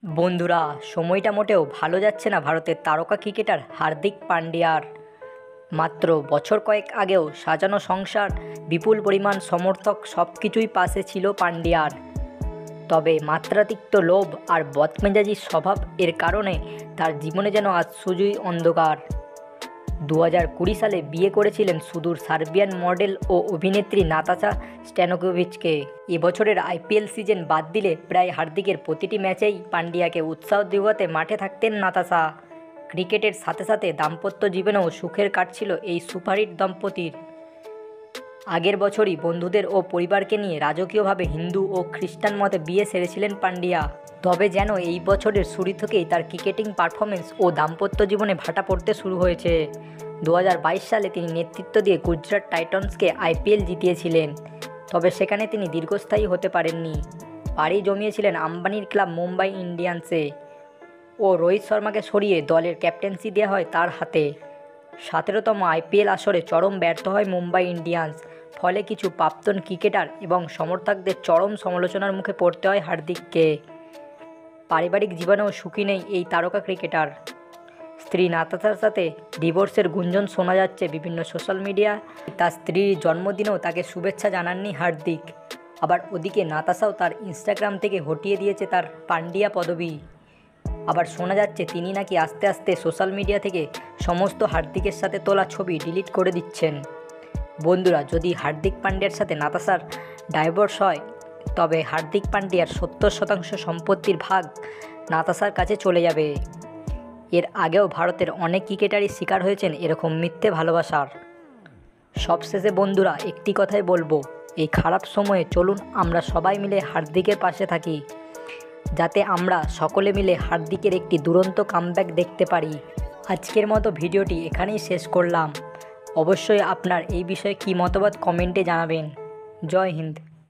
বন্ধুরা, সময়টা মোটেও ভালো যাচ্ছে না ভারতের তারকা ক্রিকেটার হার্দিক পান্ডিয়ার। মাত্র বছর কয়েক আগেও সাজানো সংসার, বিপুল পরিমাণ সমর্থক, সব কিছুই পাশে ছিল পান্ডিয়ার। তবে মাত্রাতিরিক্ত লোভ আর বদমেজাজি স্বভাব এর কারণে তার জীবনে যেন আজ শুধুই অন্ধকার। 2020 সালে বিয়ে করেছিলেন সুদূর সার্বিয়ান মডেল ও অভিনেত্রী নাতাশা স্ট্যানকোভিচকে। এবছরের আইপিএল সিজন বাদ দিলে প্রায় হার্দিকের প্রতিটি ম্যাচেই পান্ডিয়াকে উৎসাহ যোগাতে মাঠে থাকতেন নাতাশা। ক্রিকেটের সাথে সাথে দাম্পত্য জীবনেও সুখের কাটছিল এই সুপারহিট দম্পতির। আগের বছরই বন্ধুদের ও পরিবারকে নিয়ে রাজকীয়ভাবে হিন্দু ও খ্রিস্টান মতে বিয়ে সেরেছিলেন পান্ডিয়া। তবে যেন এই বছরের শুরু থেকেই তার ক্রিকেটিং পারফরমেন্স ও দাম্পত্য জীবনে ভাটা পড়তে শুরু হয়েছে। 2022 সালে তিনি নেতৃত্ব দিয়ে গুজরাট টাইটান্সকে আইপিএল জিতিয়েছিলেন। তবে সেখানে তিনি দীর্ঘস্থায়ী হতে পারেননি। পাড়ি জমিয়েছিলেন আম্বানির ক্লাব মুম্বাই ইন্ডিয়ান্সে ও রোহিত শর্মাকে সরিয়ে দলের ক্যাপ্টেন্সি দেওয়া হয় তার হাতে। 17তম আইপিএল আসরে চরম ব্যর্থ হয় মুম্বাই ইন্ডিয়ান্স। ফলে কিছু প্রাক্তন ক্রিকেটার এবং সমর্থকদের চরম সমালোচনার মুখে পড়তে হয় হার্দিককে। পারিবারিক জীবনেও সুখী নেই এই তারকা ক্রিকেটার। স্ত্রী নাতাশার সাথে ডিভোর্সের গুঞ্জন শোনা যাচ্ছে বিভিন্ন সোশ্যাল মিডিয়ায়। তার স্ত্রীর জন্মদিনেও তাকে শুভেচ্ছা জানাননি হার্দিক। আবার ওদিকে নাতাশাও তার ইনস্টাগ্রাম থেকে হটিয়ে দিয়েছে তার পান্ডিয়া পদবি। আবার শোনা যাচ্ছে তিনি নাকি আস্তে আস্তে সোশ্যাল মিডিয়া থেকে সমস্ত হার্দিকের সাথে তোলা ছবি ডিলিট করে দিচ্ছেন। বন্ধুরা, যদি হার্দিক পান্ডিয়ার সাথে নাতাশার ডাইভোর্স হয় তবে হার্দিক পান্ডিয়ার 70% সম্পত্তির ভাগ নাতাশার কাছে চলে যাবে। এর আগেও ভারতের অনেক ক্রিকেটারই শিকার হয়েছেন এরকম মিথ্যে ভালোবাসার। সবশেষে বন্ধুরা, একটি কথাই বলবো, এই খারাপ সময়ে চলুন আমরা সবাই মিলে হার্দিকের পাশে থাকি, যাতে আমরা সকলে মিলে হার্দিকের একটি দুরন্ত কামব্যাক দেখতে পারি। আজকের মতো ভিডিওটি এখানেই শেষ করলাম। অবশ্যই আপনার এই বিষয়ে কী মতামত কমেন্টে জানাবেন। জয় হিন্দ।